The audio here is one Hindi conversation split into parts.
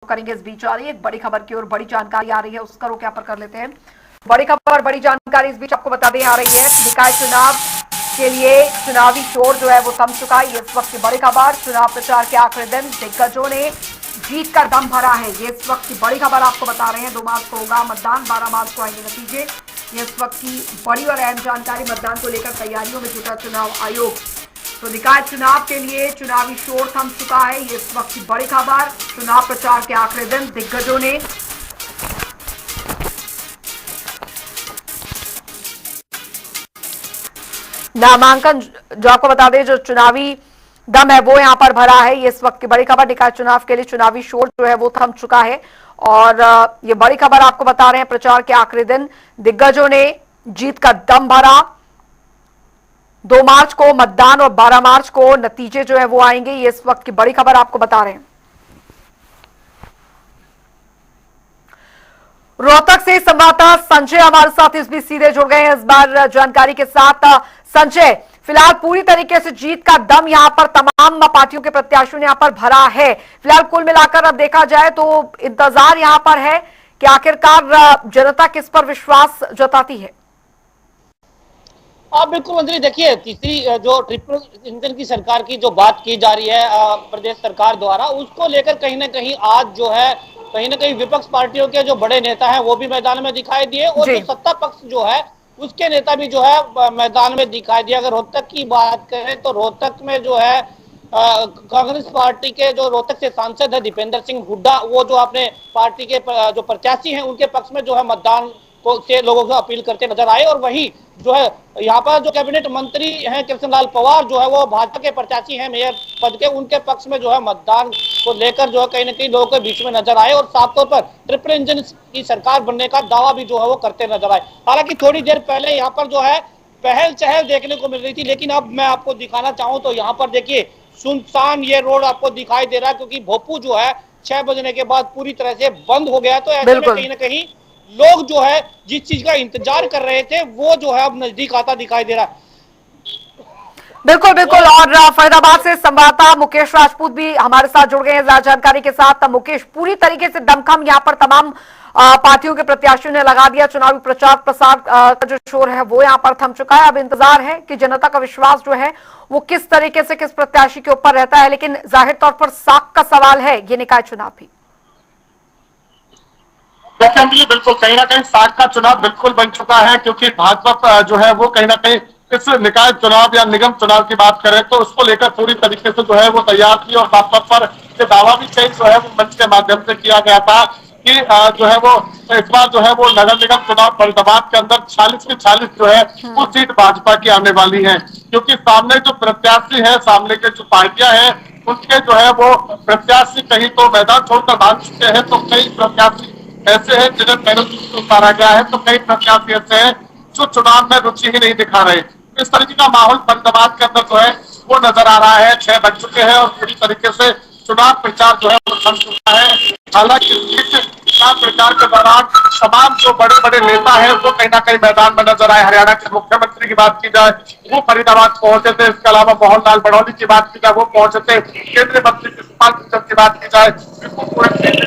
करेंगे। इस बीच आ रही है एक बड़ी खबर की ओर, बड़ी जानकारी आ रही है, उसका रुख यहाँ पर कर लेते हैं। बड़ी खबर, बड़ी जानकारी इस बीच आपको बता दें आ रही है। निकाय चुनाव के लिए चुनावी शोर जो है वो थम चुका है। इस वक्त की बड़ी खबर, चुनाव प्रचार के आखिरी दिन दिग्गजों ने जीत का दम भरा है। ये इस वक्त की बड़ी खबर आपको बता रहे हैं। 2 मार्च को होगा मतदान, 12 मार्च को आएंगे नतीजे। ये इस वक्त की बड़ी और अहम जानकारी। मतदान को लेकर तैयारियों में जुटा चुनाव आयोग। तो निकाय चुनाव के लिए चुनावी शोर थम चुका है। ये इस वक्त की बड़ी खबर, चुनाव प्रचार के आखिरी दिन दिग्गजों ने नामांकन, जो आपको बता दें जो चुनावी दम है वो यहां पर भरा है। ये इस वक्त की बड़ी खबर, निकाय चुनाव के लिए चुनावी शोर जो है वो थम चुका है। और ये बड़ी खबर आपको बता रहे हैं, प्रचार के आखिरी दिन दिग्गजों ने जीत का दम भरा। 2 मार्च को मतदान और 12 मार्च को नतीजे जो है वो आएंगे। ये इस वक्त की बड़ी खबर आपको बता रहे हैं। रोहतक से संवाददाता संजय हमारे साथ इस बीच सीधे जुड़ गए हैं इस बार जानकारी के साथ। संजय, फिलहाल पूरी तरीके से जीत का दम यहां पर तमाम पार्टियों के प्रत्याशियों ने यहां पर भरा है। फिलहाल कुल मिलाकर अब देखा जाए तो इंतजार यहां पर है कि आखिरकार जनता किस पर विश्वास जताती है। आप बिल्कुल मंत्री, देखिए तीसरी जो ट्रिपल इंजन की सरकार की जो बात की जा रही है प्रदेश सरकार द्वारा, उसको लेकर कहीं ना कहीं आज जो है कहीं ना कहीं विपक्ष पार्टियों के जो बड़े नेता हैं वो भी मैदान में दिखाई दिए और जो सत्ता पक्ष जो है उसके नेता भी जो है मैदान में दिखाई दिए। अगर रोहतक की बात करें तो रोहतक में जो है कांग्रेस पार्टी के जो रोहतक से सांसद है दीपेंद्र सिंह हुड्डा, वो जो अपने पार्टी के जो प्रत्याशी हैं उनके पक्ष में जो है मतदान को से लोगों को अपील करते नजर आए। और वही जो है यहाँ पर जो कैबिनेट मंत्री हैं कृष्णलाल पवार जो है वो भाजपा के प्रत्याशी हैं मेयर पद के, उनके पक्ष में जो है मतदान को लेकर जो है कहीं ना कहीं लोगों के बीच में नजर आए और साफ तौर पर ट्रिपल इंजन की सरकार बनने का दावा भी जो है वो करते नजर आए। हालांकि थोड़ी देर पहले यहाँ पर जो है पहल चहल देखने को मिल रही थी, लेकिन अब मैं आपको दिखाना चाहूँ तो यहाँ पर देखिए सुनसान ये रोड आपको दिखाई दे रहा है, क्योंकि भोपू जो है 6 बजने के बाद पूरी तरह से बंद हो गया। तो ऐसे में कहीं ना कहीं लोग जो है जिस चीज का इंतजार कर रहे थे वो जो है अब नजदीक आता दिखाई दे रहा है। बिल्कुल बिल्कुल। और फरीदाबाद से संवाददाता मुकेश राजपूत भी हमारे साथ जुड़ गए हैं जानकारी के साथ। मुकेश, पूरी तरीके से दमखम यहाँ पर तमाम पार्टियों के प्रत्याशियों ने लगा दिया। चुनावी प्रचार प्रसार का जो शोर है वो यहाँ पर थम चुका है। अब इंतजार है कि जनता का विश्वास जो है वो किस तरीके से किस प्रत्याशी के ऊपर रहता है। लेकिन जाहिर तौर पर साख का सवाल है ये निकाय चुनाव भी। देखिए बिल्कुल कहीं ना कहीं साख का चुनाव बिल्कुल बन चुका है, क्योंकि भाजपा जो है वो कहीं ना कहीं इस निकाय चुनाव या निगम चुनाव की बात करें तो उसको लेकर पूरी तरीके से जो है वो तैयार थी। और साफ तौर पर ये दावा भी कई जो है वो मंच के माध्यम से किया गया था कि जो है वो इस बार जो है वो नगर निगम चुनाव फरीदाबाद के अंदर 46 की 46 जो है वो सीट भाजपा की आने वाली है, क्योंकि सामने जो प्रत्याशी है, सामने के जो पार्टियां हैं उनके जो है वो प्रत्याशी कहीं तो मैदान छोड़कर भाग चुके हैं, तो कई प्रत्याशी ऐसे हैं जिन्हें पहले उतारा गया है, तो कई प्रत्याशी ऐसे हैं जो चुनाव में रुचि ही नहीं दिखा रहे। इस तरीके का माहौल फरीदाबाद के अंदर जो है वो नजर आ रहा है। 6 बज चुके हैं और पूरी तरीके से चुनाव प्रचार जो है वो थम चुका है। हालांकि चुनाव प्रचार के दौरान तमाम जो बड़े बड़े नेता हैं वो कहीं ना कहीं मैदान में नजर आए। हरियाणा के मुख्यमंत्री की बात की जाए वो फरीदाबाद पहुंचे थे, इसके अलावा मोहनलाल बड़ौली की बात की जाए वो पहुंचे थे, केंद्रीय मंत्री कृष्णपाल गुर्जर की बात की जाए,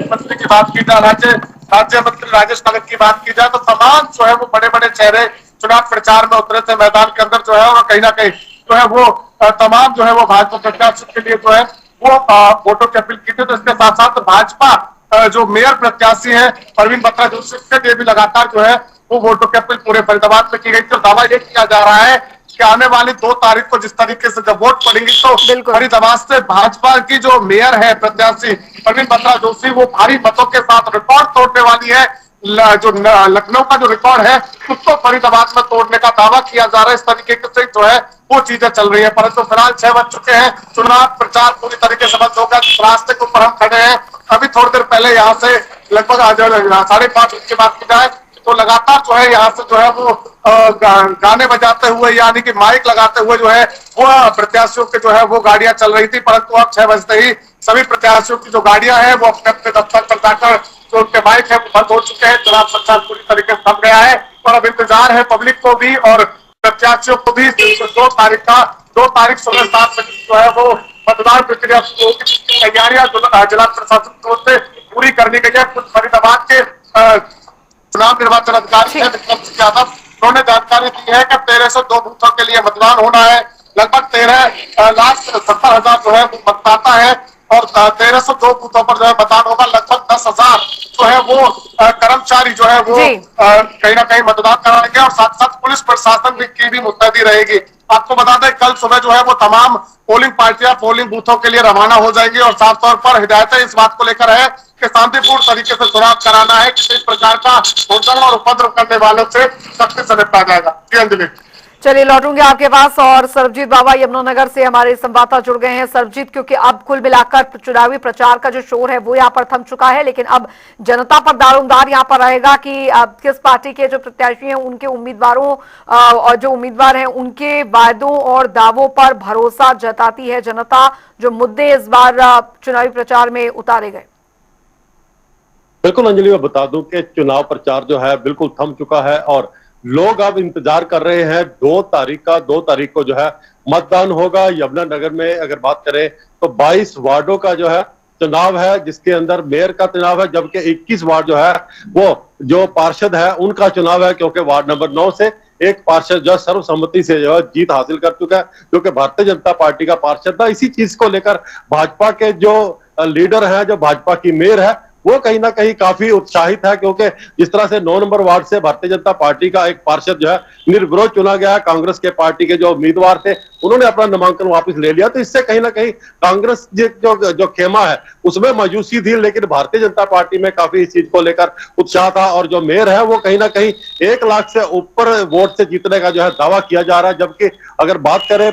मंत्री की बात की जाए, राज्य मंत्री राजेश भगत की बात की जाए, तो तमाम जो है वो बड़े बड़े चेहरे चुनाव प्रचार में उतरे थे मैदान के अंदर जो है। और कहीं ना कहीं जो है वो तमाम जो है वो भाजपा प्रत्याशी के लिए जो है वो वोटों की अपील की थी। तो इसके साथ साथ भाजपा जो मेयर प्रत्याशी है परवीन बत्रा जोशी, उसके लिए भी लगातार जो है वो वोटों की अपील पूरे फरीदाबाद में की गई। तो दावा ये किया जा रहा है कि आने वाली 2 तारीख को जिस तरीके से जब वोट पड़ेंगी तो फरीदाबाद से भाजपा की जो मेयर है प्रत्याशी परवीन बत्रा जोशी वो भारी मतों के साथ रिकॉर्ड तोड़ने वाली है। जो लखनऊ का जो रिकॉर्ड है उसको फरीदाबाद में तोड़ने का दावा किया जा रहा है। इस तरीके से जो है वो चीजें चल रही है, परंतु फिलहाल 6 बज चुके हैं, चुनाव प्रचार पूरी तरीके से बंद होगा। रास्ते के ऊपर हम खड़े हैं, अभी थोड़ी देर पहले यहाँ से लगभग 5:30 की बात की जाए तो लगातार जो है यहाँ से जो है वो गाने बजाते हुए यानी कि माइक लगाते हुए जो है वो प्रत्याशियों के जो है वो गाड़ियां चल रही थी। परंतु अब 6 बजते ही सभी प्रत्याशियों की जो गाड़ियां हैं वो अपने अपने दफ्तर पर जाकर जो उनके माइक है बंद हो चुके हैं। चुनाव प्रचार पूरी तरीके से थम गया है और अब इंतजार है पब्लिक को भी और प्रत्याशियों को भी 2 तारीख सुबह 7 बजे जो है वो मतदान प्रक्रिया तैयारियां जिला प्रशासन की ओर से पूरी ली गई है। कुछ फरीदाबाद के चुनाव निर्वाचन अधिकारी है विक्रम सिंह यादव, उन्होंने जानकारी दी है कि 1302 बूथों के लिए मतदान होना है। लगभग 13,70,000 जो है वो मतदाता है और 1302 बूथों पर जो है मतदान होगा। लगभग 10,000 जो है वो कर्मचारी जो है वो कहीं ना कहीं मतदान कराएंगे और साथ साथ पुलिस प्रशासन की भी मुस्तैदी रहेगी। आपको बता दें कल सुबह जो है वो तमाम पोलिंग पार्टियां पोलिंग बूथों के लिए रवाना हो जाएंगी और साफ तौर पर हिदायतें इस बात को लेकर है कि शांतिपूर्ण तरीके से चुनाव कराना है। किसी प्रकार का हुड़दंग और उपद्रव करने वालों से सख्ती से निपटा जाएगा। जी अंजलि। चलिए लौटूंगे आपके पास और सरबजीत बाबा यमुनानगर से हमारे संवाददाता जुड़ गए हैं। सरबजीत, क्योंकि अब कुल मिलाकर चुनावी प्रचार का जो शोर है वो यहाँ पर थम चुका है, लेकिन अब जनता पर दारोमदार यहाँ पर रहेगा कि अब किस पार्टी के जो प्रत्याशी हैं उनके उम्मीदवारों और जो उम्मीदवार हैं उनके वायदों और दावों पर भरोसा जताती है जनता। जो मुद्दे इस बार चुनावी प्रचार में उतारे गए। बिल्कुल अंजलि, मैं बता दूं कि चुनाव प्रचार जो है बिल्कुल थम चुका है और लोग अब इंतजार कर रहे हैं 2 तारीख को जो है मतदान होगा। यमुनानगर में अगर बात करें तो 22 वार्डों का जो है चुनाव है, जिसके अंदर मेयर का चुनाव है, जबकि 21 वार्ड जो है वो जो पार्षद है उनका चुनाव है, क्योंकि वार्ड नंबर 9 से एक पार्षद जो सर्वसम्मति से जो है जीत हासिल कर चुका है, जो कि भारतीय जनता पार्टी का पार्षद था। इसी चीज को लेकर भाजपा के जो लीडर है, जो भाजपा की मेयर है, वो कहीं ना कहीं काफी उत्साहित है, क्योंकि जिस तरह से 9 नंबर वार्ड से भारतीय जनता पार्टी का एक पार्षद जो है निर्विरोध चुना गया है। कांग्रेस के पार्टी के जो उम्मीदवार थे उन्होंने अपना नामांकन वापस ले लिया, तो इससे कहीं ना कहीं कांग्रेस जो खेमा है उसमें मायूसी थी, लेकिन भारतीय जनता पार्टी में काफी इस चीज को लेकर उत्साह था। और जो मेयर है वो कहीं ना कहीं 1 लाख से ऊपर वोट से जीतने का जो है दावा किया जा रहा है। जबकि अगर बात करें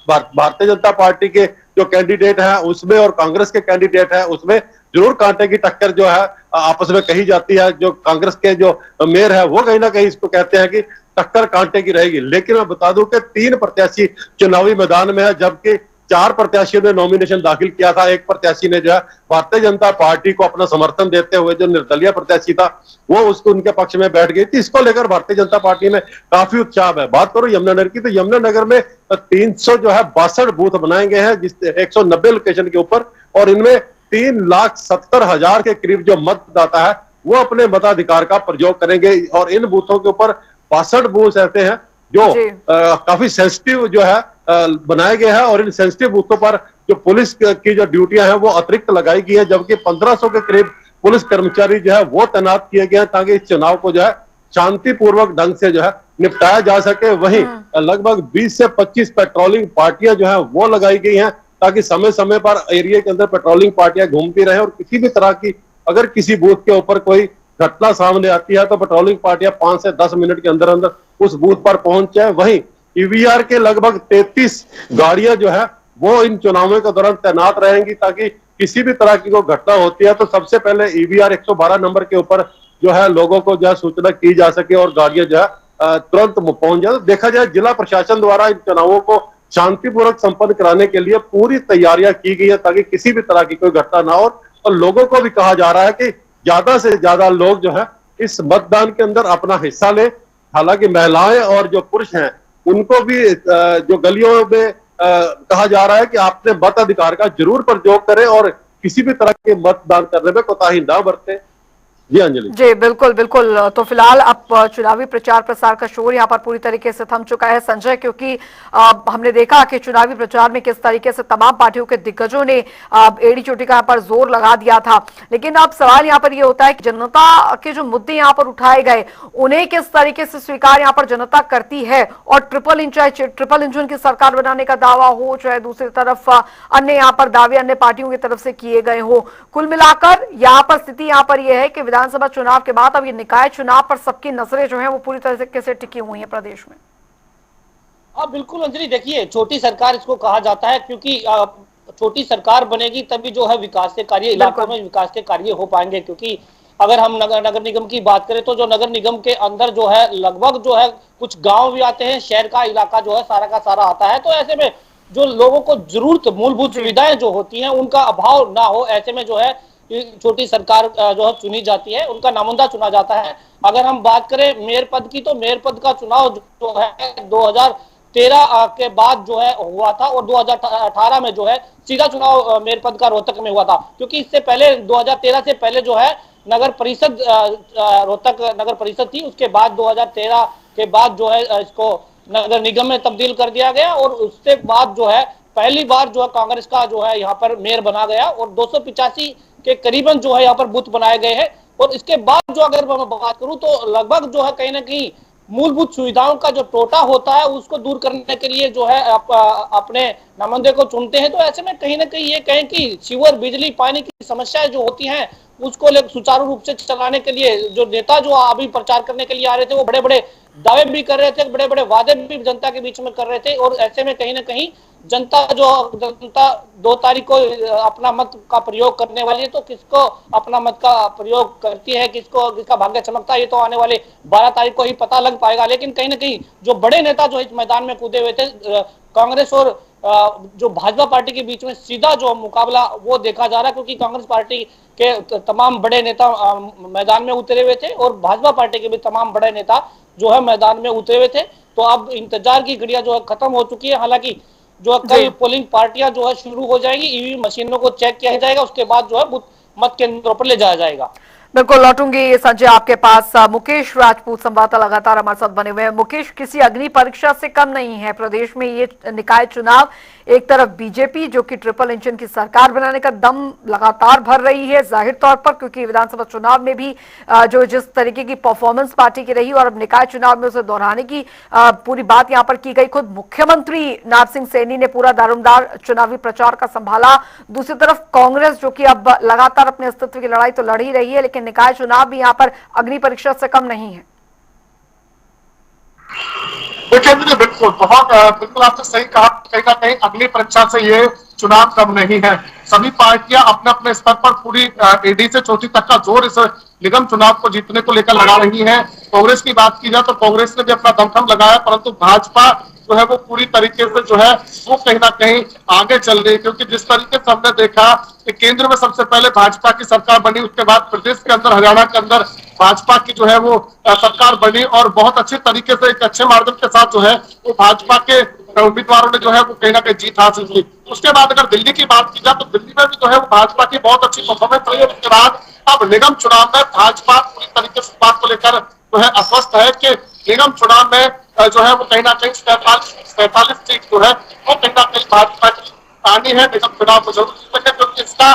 भारतीय जनता पार्टी के जो कैंडिडेट है उसमें और कांग्रेस के कैंडिडेट है उसमें जरूर कांटे की टक्कर जो है आपस में कही जाती है। जो कांग्रेस के जो मेयर है वो कहीं ना कहीं इसको कहते हैं कि टक्कर कांटे की रहेगी। लेकिन मैं बता दूं कि 3 प्रत्याशी चुनावी मैदान में है, जबकि 4 प्रत्याशियों ने नॉमिनेशन दाखिल किया था। एक प्रत्याशी ने जो है भारतीय जनता पार्टी को अपना समर्थन देते हुए, जो निर्दलीय प्रत्याशी था वो उसको उनके पक्ष में बैठ गई थी। इसको लेकर भारतीय जनता पार्टी में काफी उत्साह है। बात करो यमुनानगर की, तो यमुनानगर में 300 जो है 62 बूथ बनाए गए हैं, जिस 190 लोकेशन के ऊपर, और इनमें 3,70,000 के करीब जो मतदाता है वो अपने मताधिकार का प्रयोग करेंगे। और इन बूथों के ऊपर 62 बूथ ऐसे हैं जो काफी सेंसिटिव जो है बनाए गए हैं, और इन सेंसिटिव बूथों पर जो पुलिस की जो ड्यूटियां हैं वो अतिरिक्त लगाई गई है, जबकि 1500 के करीब पुलिस कर्मचारी जो है वो तैनात किए गए हैं ताकि इस चुनाव को जो है शांतिपूर्वक ढंग से जो है निपटाया जा सके। वहीं लगभग 20 से 25 पेट्रोलिंग पार्टियां जो है वो लगाई गई हैं ताकि समय समय पर एरिया के अंदर पेट्रोलिंग पार्टियां घूमती रहे और किसी भी तरह की अगर किसी बूथ के ऊपर कोई घटना सामने आती है तो पेट्रोलिंग पार्टियां 5 से 10 मिनट के अंदर अंदर उस बूथ पर पहुंच जाए। वहीं ईवीआर के लगभग 33 गाड़ियां जो है वो इन चुनावों के दौरान तैनात रहेंगी ताकि किसी भी तरह की कोई घटना होती है तो सबसे पहले ईवीआर 112 नंबर के ऊपर जो है लोगों को जो है सूचना की जा सके और गाड़ियां जो है तुरंत पहुंच जाए। देखा जाए जिला प्रशासन द्वारा इन चुनावों को शांतिपूर्वक संपन्न कराने के लिए पूरी तैयारियां की गई है ताकि किसी भी तरह की कोई घटना ना हो। और लोगों को भी कहा जा रहा है कि ज्यादा से ज्यादा लोग जो है इस मतदान के अंदर अपना हिस्सा ले। हालांकि महिलाएं और जो पुरुष हैं उनको भी जो गलियों में कहा जा रहा है कि आपने मत अधिकार का जरूर प्रयोग करें और किसी भी तरह के मतदान करने में कोताही ना बरतें। जी अंजलि। जी बिल्कुल बिल्कुल। तो फिलहाल अब चुनावी प्रचार प्रसार का शोर यहाँ पर पूरी तरीके से थम चुका है संजय, क्योंकि हमने देखा कि चुनावी प्रचार में किस तरीके से तमाम पार्टियों के दिग्गजों ने एड़ी चोटी का यहाँ पर जोर लगा दिया था। लेकिन अब सवाल यहाँ पर ये होता है कि जनता के जो मुद्दे यहाँ पर उठाए गए उन्हें किस तरीके से स्वीकार यहाँ पर जनता करती है। और ट्रिपल इंजन की सरकार बनाने का दावा हो, चाहे दूसरी तरफ अन्य यहाँ पर दावे अन्य पार्टियों की तरफ से किए गए हो, कुल मिलाकर यहाँ पर स्थिति यहाँ पर यह है कि विधानसभा चुनाव के बाद अब ये निकाय चुनाव पर सबकी नजरें जो हैं वो पूरी तरीके से टिकी हुई हैं प्रदेश में। बिल्कुल अंजलि, देखिए छोटी सरकार इसको कहा जाता है क्योंकि छोटी सरकार बनेगी तभी जो है विकास के कार्य इलाकों में विकास के कार्य हो पाएंगे। क्योंकि अगर हम नगर निगम की बात करें तो जो नगर निगम के अंदर जो है लगभग जो है कुछ गांव भी आते हैं, शहर का इलाका जो है सारा का सारा आता है। तो ऐसे में जो लोगों को जरूरत मूलभूत सुविधाएं जो होती हैं उनका अभाव ना हो, ऐसे में जो है छोटी सरकार जो है चुनी जाती है, उनका नामुमकिन चुना जाता है। अगर हम बात करें मेयर पद की तो मेयर पद का चुनाव जो है 2013 के बाद जो है हुआ था, और 2018 में जो है सीधा चुनाव मेयर पद का रोहतक में हुआ था। क्योंकि इससे पहले 2013 से पहले जो है नगर परिषद, रोहतक नगर परिषद थी, उसके बाद 2013 के बाद जो है इसको नगर निगम में तब्दील कर दिया गया, और उसके बाद जो है पहली बार जो है कांग्रेस का जो है यहाँ पर मेयर बना गया, और 285 के करीबन जो है यहाँ पर बूथ बनाए गए हैं। और इसके बाद जो अगर मैं बात करूं तो लगभग जो है कहीं ना कहीं मूलभूत सुविधाओं का जो टोटा होता है उसको दूर करने के लिए जो है अपने नुमाइंदे को चुनते हैं। तो ऐसे में कहीं ना कहीं ये कहें कि सीवर, बिजली, पानी की समस्याएं जो होती हैं उसको लेकर सुचारू रूप से चलाने के लिए जो नेता जो अभी प्रचार करने के लिए आ रहे थे वो बड़े बड़े दावे भी कर रहे थे, बड़े बड़े वादे भी जनता के बीच में कर रहे थे। और ऐसे में कहीं ना कहीं जनता 2 तारीख को अपना मत का प्रयोग करने वाली है, तो किसको अपना मत का प्रयोग करती है, किसका भाग्य चमकता है, ये तो आने वाले 12 तारीख को ही पता लग पाएगा। लेकिन कहीं ना कहीं जो बड़े नेता जो इस मैदान में कूदे हुए थे, कांग्रेस और जो भाजपा पार्टी के बीच में सीधा जो मुकाबला वो देखा जा रहा है, क्योंकि कांग्रेस पार्टी के तमाम बड़े नेता मैदान में उतरे हुए थे और भाजपा पार्टी के भी तमाम बड़े नेता जो है मैदान में उतरे हुए थे। तो अब इंतजार की घड़ियां जो है खत्म हो चुकी है। हालांकि जो कई पोलिंग पार्टियां जो है शुरू हो जाएंगी, ईवीएम मशीनों को चेक किया जाएगा, उसके बाद जो है बूथ मत केंद्रों पर ले जाया जाएगा। बिल्कुल लौटूंगी संजय आपके पास। मुकेश राजपूत संवाददाता लगातार हमारे साथ बने हुए हैं। मुकेश, किसी अग्नि परीक्षा से कम नहीं है प्रदेश में ये निकाय चुनाव। एक तरफ बीजेपी जो कि ट्रिपल इंजन की सरकार बनाने का दम लगातार भर रही है जाहिर तौर पर, क्योंकि विधानसभा चुनाव में भी जो जिस तरीके की परफॉर्मेंस पार्टी की रही और अब निकाय चुनाव में उसे दोहराने की पूरी बात यहाँ पर की गई। खुद मुख्यमंत्री नाथ सिंह सैनी ने पूरा दारोमदार चुनावी प्रचार का संभाला। दूसरी तरफ कांग्रेस जो कि अब लगातार अपने अस्तित्व की लड़ाई तो लड़ ही रही है, लेकिन निकाय चुनाव भी यहाँ पर अग्नि परीक्षा से कम नहीं है। देखिए बिल्कुल बिल्कुल आपने सही कहा, कहीं ना कहीं अगली परीक्षा से ये चुनाव कम नहीं है। सभी पार्टियां अपने अपने स्तर पर पूरी एडी से चौथी तक का जोर इस निगम चुनाव को जीतने को लेकर लगा रही है। कांग्रेस की बात की जाए तो कांग्रेस ने भी अपना दमखम लगाया, परंतु भाजपा जो है वो पूरी तरीके से जो है वो कहीं ना कहीं आगे चल रही है। क्योंकि जिस तरीके से हमने देखा कि केंद्र में सबसे पहले भाजपा की सरकार बनी, उसके बाद प्रदेश के अंदर, हरियाणा के अंदर भाजपा की जो है वो सरकार बनी और बहुत अच्छे तरीके से एक अच्छे मार्जिन के साथ जो है वो भाजपा के उम्मीदवारों ने जो है वो कहीं ना कहीं जीत हासिल की। उसके बाद अगर दिल्ली की बात की जाए तो दिल्ली में भी जो है वो भाजपा की बहुत अच्छी परफॉर्मेंस रही है। उसके बाद अब निगम चुनाव में भाजपा पूरी तरीके से बात को लेकर जो है अस्वस्थ है कि निगम चुनाव में जो है वो कहीं ना कहीं 47 सीट जो है वो कहीं ना कहीं भाजपा की आनी है निगम चुनाव को जरूर जीत सके। क्योंकि इसका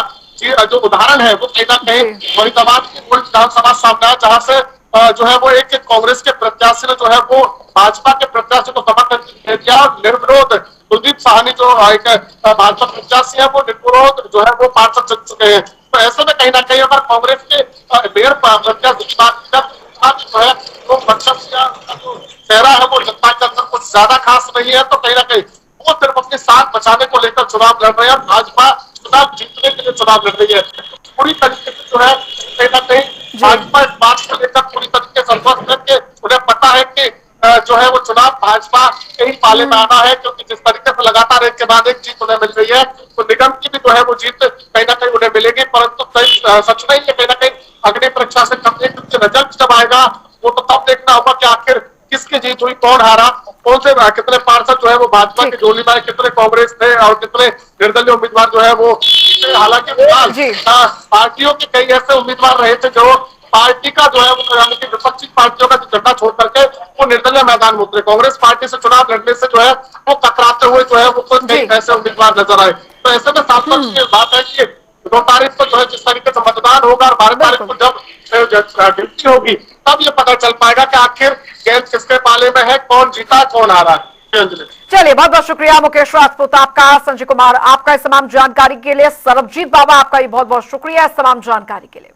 जो उदाहरण है वो कहीं ना कहीं फरीदाबाद की विधानसभा सामने है, जहां से जो है वो एक कांग्रेस के प्रत्याशी ने जो है वो भाजपा के प्रत्याशी को समर्थन दे दिया। निर्विरोध कुलदीप साहनी जो एक भाजपा प्रत्याशी है वो निर्विरोध जो है वो पार्षद चुन चुके हैं। तो ऐसे में कहीं ना कहीं अगर कांग्रेस के मेयर प्रत्याशी की बात जो है वो चेहरा है वो जनता के अंदर कुछ ज्यादा खास नहीं है, तो कहीं ना कहीं वो सिर्फ अपनी साख बचाने को लेकर चुनाव लड़ रहे हैं। भाजपा चुनाव जीतने के लिए चुनाव लड़ रही है। पूरी तरीके से जो है कहीं ना कहीं भाजपा इस बात को लेकर पूरी तरीके से अस्वस्थ है कि उन्हें पता है कि जो है वो चुनाव भाजपा के ही पाले में आना है। क्योंकि जिस तरीके से लगातार एक के बाद एक जीत उन्हें मिल रही है, तो निगम की भी जो है वो जीत कहीं ना कहीं उन्हें मिलेगी। परंतु सच नहीं है कहीं ना कहीं अग्नि परीक्षा से कम, क्योंकि रिजल्ट जब आएगा वो तो तब देखना होगा कि आखिर किसकी जीत हुई, कौन हारा, कौन से कितने पार्षद जो है वो भाजपा के झोली में, कितने कांग्रेस थे और कितने निर्दलीय उम्मीदवार जो है वो। हालांकि फिलहाल पार्टियों के कई ऐसे उम्मीदवार रहे थे जो पार्टी का जो है वो यानी कि विपक्षी पार्टियों का झंडा छोड़ करके वो निर्दलीय मैदान में उतरे। कांग्रेस पार्टी से चुनाव लड़ने से जो है वो कतराते हुए जो है वो कुछ कई ऐसे उम्मीदवार नजर आए। तो ऐसे में साफ बात है कि 2 तारीख को जो है जिस तरीके से मतदान होगा और 12 तारीख को जब गिनती होगी तब ये पता चल पाएगा कि आखिर गेंद किसके पाले में है, कौन जीता कौन हारा। चलिए बहुत बहुत शुक्रिया मुकेश राजपूत आपका, संजय कुमार आपका इस तमाम जानकारी के लिए, सरबजीत बाबा आपका भी बहुत बहुत शुक्रिया इस तमाम जानकारी के लिए।